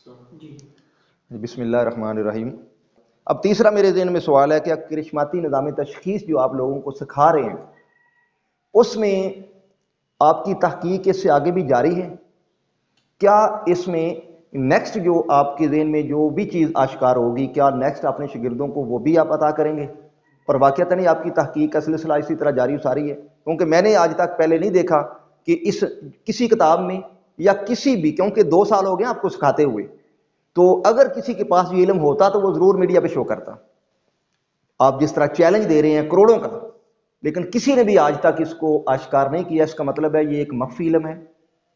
بسم اللہ الرحمن الرحیم۔ اب تیسرا میرے ذہن میں سوال ہے کہ کرشماتی نظام تشخیص جو آپ لوگوں کو سکھا رہے ہیں اس میں آپ کی تحقیق اس سے آگے بھی جاری ہے؟ کیا اس میں نیکسٹ جو آپ کے ذہن میں جو بھی چیز آشکار ہوگی کیا نیکسٹ اپنے شاگردوں کو وہ بھی آپ عطا کریں گے؟ اور واقعتاً ہی آپ کی تحقیق کا سلسلہ اسی طرح جاری و ساری ہے؟ کیونکہ میں نے آج تک پہلے نہیں دیکھا کہ کسی کتاب میں یا کسی بھی، کیونکہ 2 سال ہو گئے آپ کو سکھاتے ہوئے، تو اگر کسی کے پاس یہ علم ہوتا تو وہ ضرور میڈیا پہ شو کرتا۔ آپ جس طرح چیلنج دے رہے ہیں کروڑوں کا، لیکن کسی نے بھی آج تک اس کو آشکار نہیں کیا۔ اس کا مطلب ہے یہ ایک مخفی علم ہے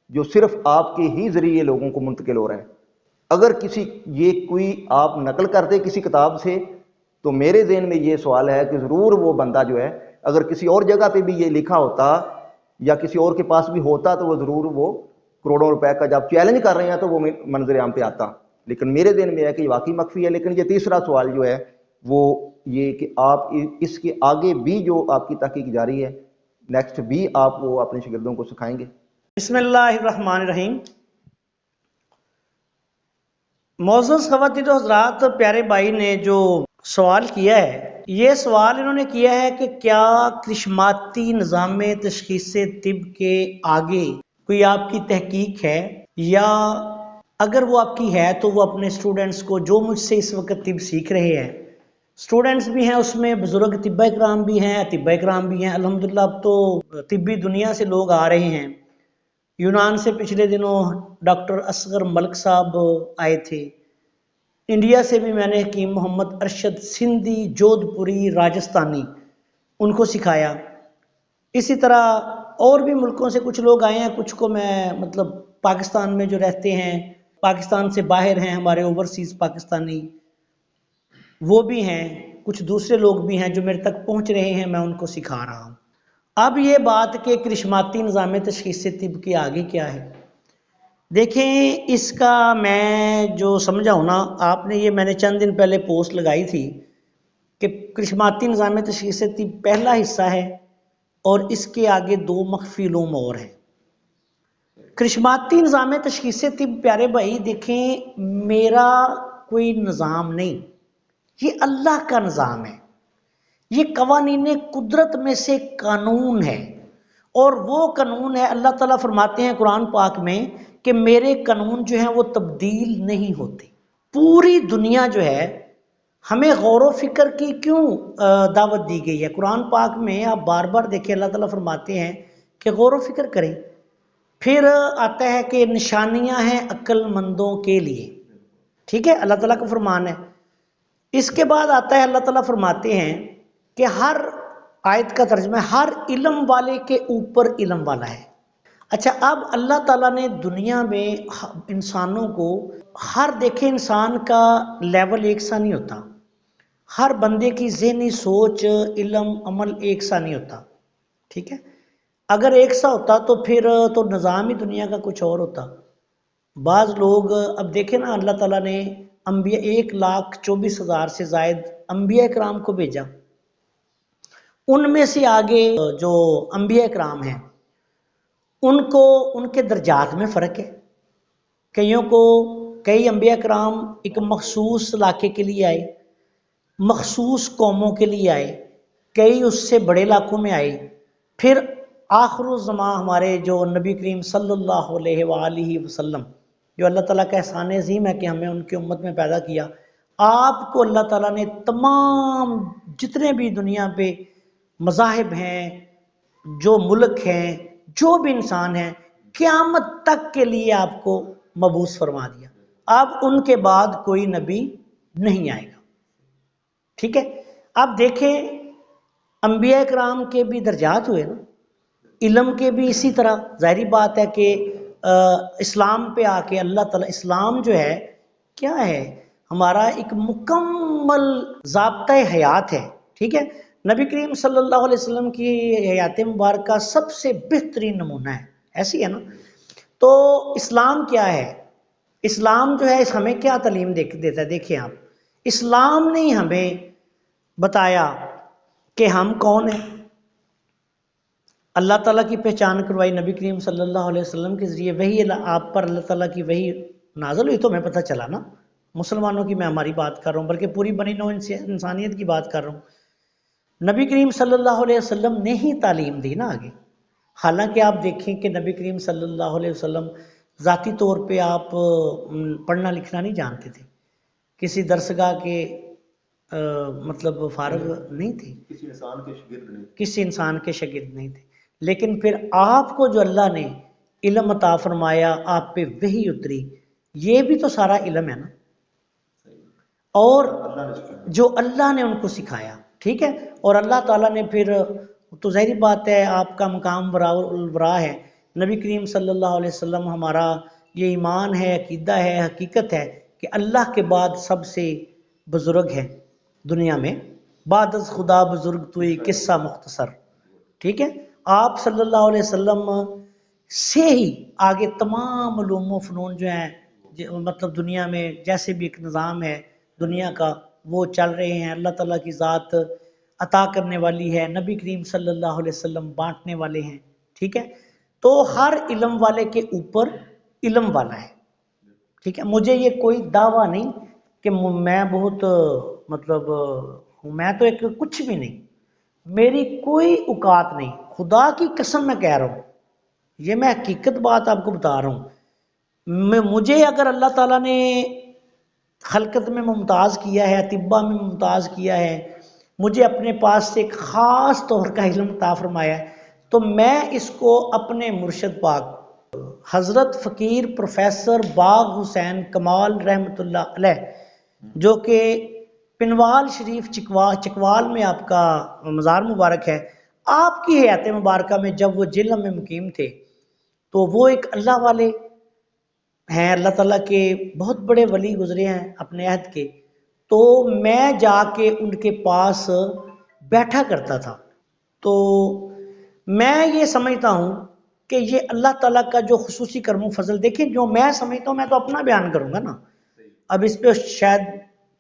جو صرف آپ کے ہی ذریعے لوگوں کو منتقل ہو رہا ہے۔ اگر یہ کوئی آپ نقل کرتے کسی کتاب سے تو میرے ذہن میں یہ سوال ہے کہ ضرور وہ بندہ جو ہے اگر کسی اور جگہ پہ بھی یہ لکھا ہوتا یا کسی اور کے پاس بھی ہوتا تو وہ ضرور وہ کروڑوں روپے کا جب چیلنج کر رہے ہیں تو وہ منظر عام پہ آتا۔ لیکن میرے ذہن میں ہے کہ یہ واقعی مخفی ہے۔ لیکن یہ تیسرا سوال جو ہے وہ یہ کہ آپ اس کے آگے بھی جو آپ کی تحقیق جاری ہے نیکسٹ بھی آپ وہ اپنے شاگردوں کو سکھائیں گے؟ بسم اللہ الرحمن الرحیم۔ معزز خواتین و حضرات، پیارے بھائی نے جو سوال کیا ہے، یہ سوال انہوں نے کیا ہے کہ کیا کرشماتی نظام تشخیص طب کے آگے کوئی آپ کی تحقیق ہے، یا اگر وہ آپ کی ہے تو وہ اپنے اسٹوڈنٹس کو، جو مجھ سے اس وقت طب سیکھ رہے ہیں، اسٹوڈنٹس بھی ہیں اس میں، بزرگ طبہ کرام بھی ہیں، اطباء کرام بھی ہیں۔ الحمدللہ اب تو طبی دنیا سے لوگ آ رہے ہیں۔ یونان سے پچھلے دنوں ڈاکٹر اصغر ملک صاحب آئے تھے۔ انڈیا سے بھی میں نے حکیم محمد ارشد سندھی جودھ پوری راجستھانی ان کو سکھایا۔ اسی طرح اور بھی ملکوں سے کچھ لوگ آئے ہیں، کچھ کو میں پاکستان میں جو رہتے ہیں، پاکستان سے باہر ہیں ہمارے اوورسیز پاکستانی، وہ بھی ہیں، کچھ دوسرے لوگ بھی ہیں جو میرے تک پہنچ رہے ہیں، میں ان کو سکھا رہا ہوں۔ اب یہ بات کہ کرشماتی نظام تشخیص طب کے آگے کیا ہے، دیکھیں اس کا میں جو سمجھا ہوں نا، آپ نے یہ میں نے چند دن پہلے پوسٹ لگائی تھی کہ کرشماتی نظام تشخیص طب پہلا حصہ ہے اور اس کے آگے 2 مخفی علوم اور ہیں۔ کرشماتی نظام تشخیص طب پیارے بھائی دیکھیں، میرا کوئی نظام نہیں، یہ اللہ کا نظام ہے۔ یہ قوانین قدرت میں سے قانون ہے، اور وہ قانون ہے، اللہ تعالیٰ فرماتے ہیں قرآن پاک میں کہ میرے قانون جو ہیں وہ تبدیل نہیں ہوتے۔ پوری دنیا جو ہے ہمیں غور و فکر کی کیوں دعوت دی گئی ہے؟ قرآن پاک میں آپ بار بار دیکھیں اللہ تعالیٰ فرماتے ہیں کہ غور و فکر کریں۔ پھر آتا ہے کہ نشانیاں ہیں عقل مندوں کے لیے، ٹھیک ہے، اللہ تعالیٰ کا فرمان ہے۔ اس کے بعد آتا ہے اللہ تعالیٰ فرماتے ہیں کہ ہر آیت کا ترجمہ ہے ہر علم والے کے اوپر علم والا ہے۔ اچھا، اب اللہ تعالیٰ نے دنیا میں انسانوں کو دیکھیں انسان کا لیول ایک سا نہیں ہوتا، ہر بندے کی ذہنی سوچ، علم، عمل ایک سا نہیں ہوتا، ٹھیک ہے۔ اگر ایک سا ہوتا تو پھر تو نظام ہی دنیا کا کچھ اور ہوتا۔ بعض لوگ اب دیکھیں نا، اللہ تعالیٰ نے انبیاء 1,24,000 سے زائد انبیاء کرام کو بھیجا، ان میں سے آگے جو انبیاء کرام ہیں ان کے درجات میں فرق ہے۔ کئی انبیاء کرام ایک مخصوص علاقے کے لیے آئے، مخصوص قوموں کے لیے آئے، کئی اس سے بڑے علاقوں میں آئے۔ پھر آخر الزمان ہمارے جو نبی کریم صلی اللہ علیہ وآلہ وسلم، جو اللہ تعالیٰ کا احسان عظیم ہے کہ ہمیں ان کی امت میں پیدا کیا، آپ کو اللہ تعالیٰ نے تمام جتنے بھی دنیا پہ مذاہب ہیں، جو ملک ہیں، جو بھی انسان ہیں، قیامت تک کے لیے آپ کو مبعوث فرما دیا۔ اب ان کے بعد کوئی نبی نہیں آئے گا، ٹھیک ہے۔ اب دیکھیں انبیاء کرام کے بھی درجات ہوئے نا، علم کے بھی اسی طرح۔ ظاہری بات ہے کہ اسلام پہ آ کے اللہ تعالیٰ، اسلام جو ہے کیا ہے، ہمارا ایک مکمل ضابطۂ حیات ہے، ٹھیک ہے۔ نبی کریم صلی اللہ علیہ وسلم کی حیات مبارکہ سب سے بہترین نمونہ ہے، ایسی ہے نا۔ تو اسلام کیا ہے؟ اسلام جو ہے ہمیں کیا تعلیم دیتا ہے؟ دیکھیں آپ، اسلام نے ہمیں بتایا کہ ہم کون ہیں، اللہ تعالیٰ کی پہچان کروائی نبی کریم صلی اللہ علیہ وسلم کے ذریعے، وہی آپ پر اللہ تعالیٰ کی وہی نازل ہوئی تو ہمیں پتہ چلا نا، مسلمانوں کی میں ہماری بات کر رہا ہوں، بلکہ پوری بنی نوع انسانیت کی بات کر رہا ہوں۔ نبی کریم صلی اللہ علیہ وسلم نے ہی تعلیم دی نا آگے۔ حالانکہ آپ دیکھیں کہ نبی کریم صلی اللہ علیہ وسلم ذاتی طور پہ آپ پڑھنا لکھنا نہیں جانتے تھے، کسی درسگاہ کے مطلب فارغ نہیں تھے، کسی انسان کے شاگرد نہیں، کسی انسان کے شاگرد نہیں تھے، لیکن پھر آپ کو جو اللہ نے علم عطا فرمایا، آپ پہ وحی اتری، یہ بھی تو سارا علم ہے نا، اور جو اللہ نے ان کو سکھایا، ٹھیک ہے، اور اللہ تعالیٰ نے پھر تو ظاہری بات ہے آپ کا مقام الورا ہے، نبی کریم صلی اللہ علیہ وسلم ہمارا یہ ایمان ہے، عقیدہ ہے، حقیقت ہے کہ اللہ کے بعد سب سے بزرگ ہے دنیا میں، بعد از خدا بزرگ توئی قصہ مختصر، ٹھیک ہے، آپ صلی اللہ علیہ وسلم سے ہی آگے تمام علوم و فنون جو ہیں مطلب دنیا میں جیسے بھی ایک نظام ہے دنیا کا وہ چل رہے ہیں، اللہ تعالیٰ کی ذات عطا کرنے والی ہے، نبی کریم صلی اللہ علیہ وسلم بانٹنے والے ہیں، ٹھیک ہے، تو ہر علم والے کے اوپر علم والا ہے، ٹھیک ہے، مجھے یہ کوئی دعویٰ نہیں کہ میں بہت مطلب میں تو ایک کچھ بھی نہیں، میری کوئی اوقات نہیں، خدا کی قسم میں کہہ رہا ہوں، یہ میں حقیقت بات آپ کو بتا رہا ہوں، مجھے اگر اللہ تعالیٰ نے خلقت میں ممتاز کیا ہے، طبع میں ممتاز کیا ہے، مجھے اپنے پاس سے ایک خاص طور کا علم عطا فرمایا ہے، تو میں اس کو اپنے مرشد پاک حضرت فقیر پروفیسر باغ حسین کمال رحمۃ اللہ علیہ جو کہ پنوال شریف چکوال میں آپ کا مزار مبارک ہے، آپ کی حیات مبارکہ میں جب وہ جہلم میں مقیم تھے تو وہ ایک اللہ والے ہیں، اللہ تعالیٰ کے بہت بڑے ولی گزرے ہیں اپنے عہد کے، تو میں جا کے ان کے پاس بیٹھا کرتا تھا، تو میں یہ سمجھتا ہوں کہ یہ اللہ تعالیٰ کا جو خصوصی کرم و فضل، دیکھیں جو میں سمجھتا ہوں میں تو اپنا بیان کروں گا نا، اب اس پہ شاید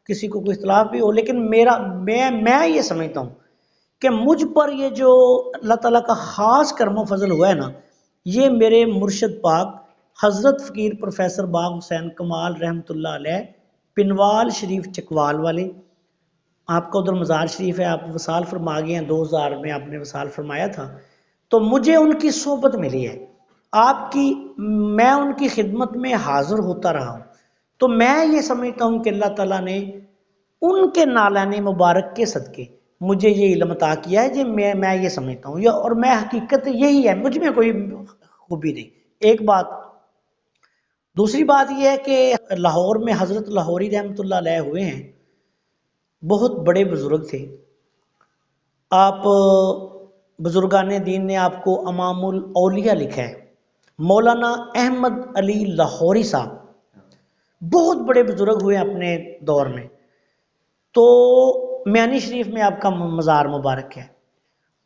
کسی کو کوئی اختلاف بھی ہو، لیکن میں یہ سمجھتا ہوں کہ مجھ پر یہ جو اللہ تعالیٰ کا خاص کرم و فضل ہوا ہے نا، یہ میرے مرشد پاک حضرت فقیر پروفیسر باغ حسین کمال رحمۃ اللہ علیہ پنوال شریف چکوال والے، آپ کا ادھر مزار شریف ہے، آپ وصال فرما گئے ہیں، 2000 میں آپ نے وصال فرمایا تھا، تو مجھے ان کی صحبت ملی ہے، آپ کی، میں ان کی خدمت میں حاضر ہوتا رہا ہوں، تو میں یہ سمجھتا ہوں کہ اللہ تعالیٰ نے ان کے نالین مبارک کے صدقے مجھے یہ علم عطا کیا ہے، میں یہ سمجھتا ہوں، اور میں حقیقت یہی ہے، مجھ میں کوئی خوبی نہیں، ایک بات۔ دوسری بات یہ ہے کہ لاہور میں حضرت لاہوری رحمۃ اللہ علیہ ہوئے ہیں، بہت بڑے بزرگ تھے، آپ بزرگان دین نے آپ کو امام الاولیاء لکھا ہے، مولانا احمد علی لاہوری صاحب بہت بڑے بزرگ ہوئے اپنے دور میں، تو میانی شریف میں آپ کا مزار مبارک ہے،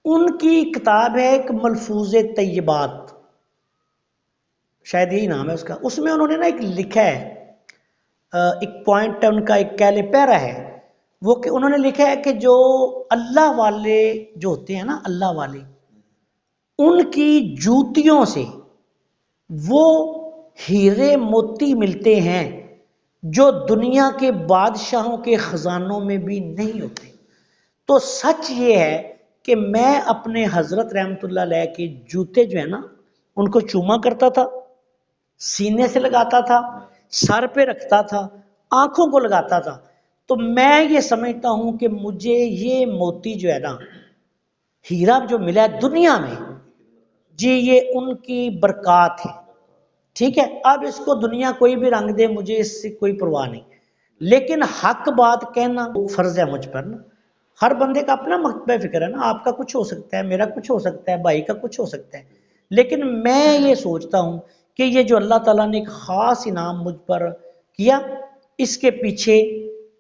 ان کی کتاب ہے ایک ملفوظ طیبات، شاید یہی نام ہے اس کا، اس میں انہوں نے نا ایک لکھا ہے، ایک پوائنٹ ہے ان کا، ایک کہہ لے پیرا ہے وہ، کہ انہوں نے لکھا ہے کہ جو اللہ والے جو ہوتے ہیں نا، اللہ والے، ان کی جوتیوں سے وہ ہیرے موتی ملتے ہیں جو دنیا کے بادشاہوں کے خزانوں میں بھی نہیں ہوتے، تو سچ یہ ہے کہ میں اپنے حضرت رحمت اللہ علیہ کے جوتے جو ہیں نا ان کو چوما کرتا تھا، سینے سے لگاتا تھا، سر پہ رکھتا تھا، آنکھوں کو لگاتا تھا، تو میں یہ سمجھتا ہوں کہ مجھے یہ موتی جو ہے نا، ہیرا جو ملا ہے دنیا میں، جی یہ ان کی برکات ہے، ٹھیک ہے، اب اس کو دنیا کوئی بھی رنگ دے، مجھے اس سے کوئی پرواہ نہیں، لیکن حق بات کہنا فرض ہے مجھ پر نا، ہر بندے کا اپنا مکتبہ فکر ہے نا، آپ کا کچھ ہو سکتا ہے، میرا کچھ ہو سکتا ہے، بھائی کا کچھ ہو سکتا ہے، لیکن میں یہ سوچتا ہوں کہ یہ جو اللہ تعالیٰ نے ایک خاص انعام مجھ پر کیا، اس کے پیچھے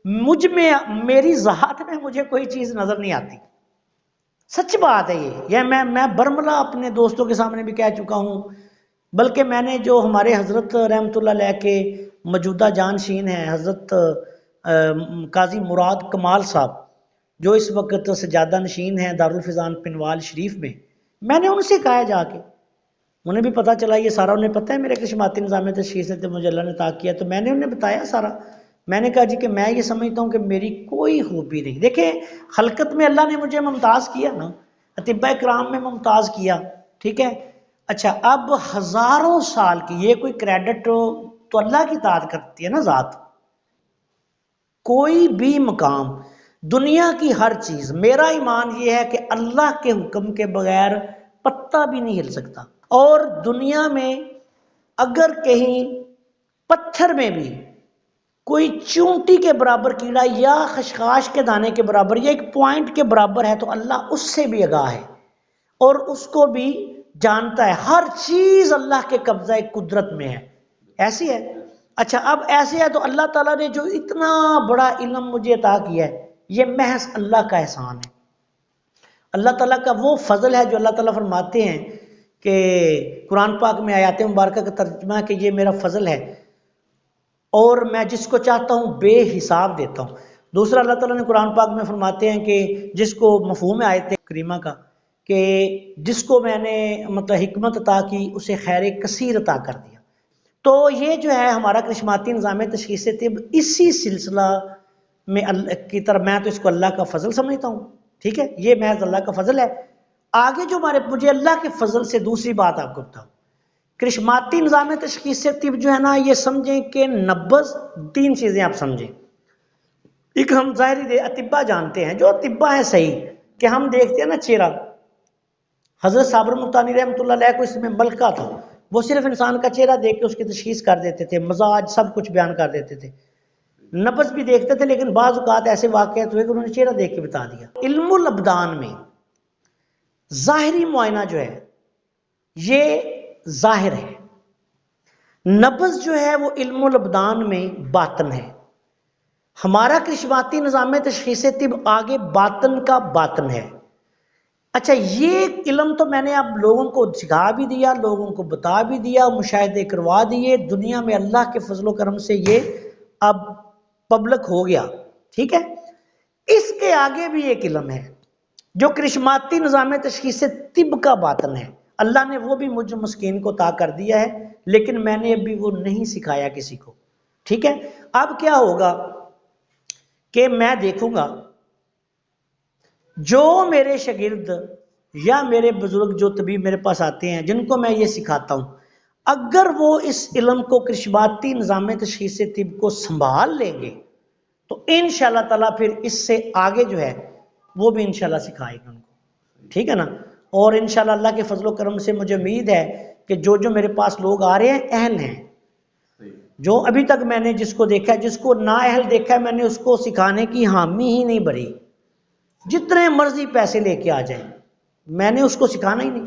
مجھ میں، میری ذات میں مجھے کوئی چیز نظر نہیں آتی، سچ بات ہے یہ میں برملا اپنے دوستوں کے سامنے بھی کہہ چکا ہوں، بلکہ میں نے جو ہمارے حضرت رحمت اللہ علیہ کے موجودہ جانشین ہیں حضرت قاضی مراد کمال صاحب، جو اس وقت سجادہ نشین ہیں دارالفضان پنوال شریف میں نے ان سے کہا جا کے انہیں بھی پتہ چلا یہ سارا، انہیں پتہ ہے میرے کرشماتی نظام تشخیص سے مجھے اللہ نے عطا کیا، تو میں نے انہیں بتایا سارا. میں نے کہا جی کہ میں یہ سمجھتا ہوں کہ میری کوئی خوبی نہیں. دیکھیں خلقت میں اللہ نے مجھے ممتاز کیا نا، اطباء کرام میں ممتاز کیا، ٹھیک ہے. اچھا اب ہزاروں سال کی یہ کوئی کریڈٹ تو اللہ کی اطاعت کرتی ہے نا ذات. کوئی بھی مقام، دنیا کی ہر چیز، میرا ایمان یہ ہے کہ اللہ کے حکم کے بغیر پتہ بھی نہیں ہل سکتا. اور دنیا میں اگر کہیں پتھر میں بھی کوئی چونٹی کے برابر کیڑا یا خشخاش کے دانے کے برابر یا ایک پوائنٹ کے برابر ہے تو اللہ اس سے بھی آگاہ ہے اور اس کو بھی جانتا ہے. ہر چیز اللہ کے قبضہ قدرت میں ہے. ایسی ہے. اچھا اب ایسے ہے تو اللہ تعالیٰ نے جو اتنا بڑا علم مجھے عطا کیا ہے یہ محض اللہ کا احسان ہے. اللہ تعالیٰ کا وہ فضل ہے جو اللہ تعالیٰ فرماتے ہیں کہ قرآن پاک میں آیات مبارکہ کا ترجمہ ہے کہ یہ میرا فضل ہے اور میں جس کو چاہتا ہوں بے حساب دیتا ہوں. دوسرا اللہ تعالیٰ نے قرآن پاک میں فرماتے ہیں کہ جس کو مفہوم آیت کریمہ کا کہ جس کو میں نے مطلب حکمت عطا کی اسے خیر کثیر عطا کر دیا. تو یہ جو ہے ہمارا کرشماتی نظام تشخیص طب اسی سلسلہ میں کی طرف، میں تو اس کو اللہ کا فضل سمجھتا ہوں. ٹھیک ہے، یہ محض اللہ کا فضل ہے. آگے جو مجھے اللہ کے فضل سے دوسری بات آپ کو بتاؤں، کرشماتی نظام تشخیص طب جو ہے نا یہ سمجھیں کہ نبض، تین چیزیں آپ سمجھیں. ایک ہم ظاہری اطباء جانتے ہیں، جو اطباء ہیں صحیح، کہ ہم دیکھتے ہیں نا چہرہ. حضرت صابر ملتانی رحمۃ اللہ علیہ کو اس میں ملکہ تھا، وہ صرف انسان کا چہرہ دیکھ کے اس کی تشخیص کر دیتے تھے، مزاج سب کچھ بیان کر دیتے تھے. نبض بھی دیکھتے تھے، لیکن بعض اوقات ایسے واقعات ہوئے کہ انہوں نے چہرہ دیکھ کے بتا دیا. علم الابدان میں ظاہری معائنہ جو ہے یہ ظاہر ہے، نبض جو ہے وہ علم الابدان میں باطن ہے. ہمارا کرشماتی نظام تشخیص طب آگے باطن کا باطن ہے. اچھا یہ علم تو میں نے اب لوگوں کو سکھا بھی دیا، لوگوں کو بتا بھی دیا، مشاہدے کروا دیے، دنیا میں اللہ کے فضل و کرم سے یہ اب پبلک ہو گیا. ٹھیک ہے، اس کے آگے بھی ایک علم ہے جو کرشماتی نظام تشخیص طب کا باطن ہے. اللہ نے وہ بھی مجھ مسکین کو عطا کر دیا ہے، لیکن میں نے ابھی وہ نہیں سکھایا کسی کو. ٹھیک ہے، اب کیا ہوگا کہ میں دیکھوں گا جو میرے شاگرد یا میرے بزرگ جو طبیب میرے پاس آتے ہیں جن کو میں یہ سکھاتا ہوں، اگر وہ اس علم کو کرشماتی نظام تشخیص طب کو سنبھال لیں گے تو انشاءاللہ تعالیٰ پھر اس سے آگے جو ہے وہ بھی انشاءاللہ سکھائے گا ان کو. ٹھیک ہے نا. اور انشاءاللہ اللہ کے فضل و کرم سے مجھے امید ہے کہ جو میرے پاس لوگ آ رہے ہیں اہل ہیں. جو ابھی تک میں نے جس کو دیکھا ہے، جس کو نا اہل دیکھا ہے، میں نے اس کو سکھانے کی حامی ہی نہیں بھری. جتنے مرضی پیسے لے کے آ جائیں میں نے اس کو سکھانا ہی نہیں،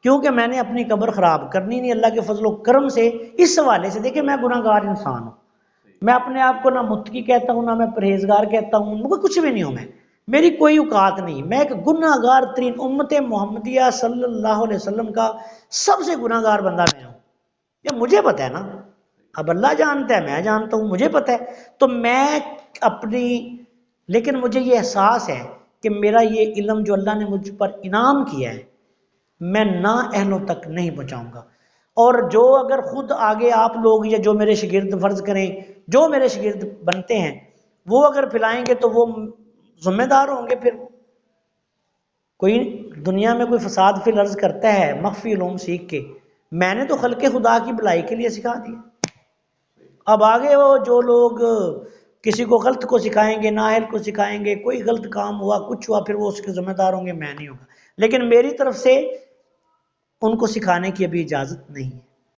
کیونکہ میں نے اپنی قبر خراب کرنی نہیں. اللہ کے فضل و کرم سے اس حوالے سے دیکھیں میں گناہ گار انسان ہوں، میں اپنے آپ کو نہ متقی کہتا ہوں نہ میں پرہیزگار کہتا ہوں، مگر کچھ بھی نہیں ہوں. میری کوئی اوقات نہیں، میں ایک گناہ گار ترین امت محمدیہ صلی اللہ علیہ وسلم کا سب سے گناہ گار بندہ میں ہوں. یہ مجھے پتہ ہے نا، اب اللہ جانتا ہے، میں جانتا ہوں، مجھے پتہ ہے. تو میں اپنی، لیکن مجھے یہ احساس ہے کہ میرا یہ علم جو اللہ نے مجھ پر انعام کیا ہے میں نا اہلوں تک نہیں پہنچاؤں گا. اور جو اگر خود آگے آپ لوگ یا جو میرے شاگرد فرض کریں، جو میرے شاگرد بنتے ہیں وہ اگر پھیلائیں گے تو وہ ذمہ دار ہوں گے. پھر کوئی دنیا میں کوئی فساد فی الارض کرتا ہے مخفی علوم سیکھ کے، میں نے تو خلق خدا کی بھلائی کے لیے سکھا دیا. اب آگے وہ جو لوگ کسی کو غلط کو سکھائیں گے، نااہل کو سکھائیں گے، کوئی غلط کام ہوا کچھ ہوا پھر وہ اس کے ذمہ دار ہوں گے، میں نہیں ہوں گا. لیکن میری طرف سے ان کو سکھانے کی ابھی اجازت نہیں ہے.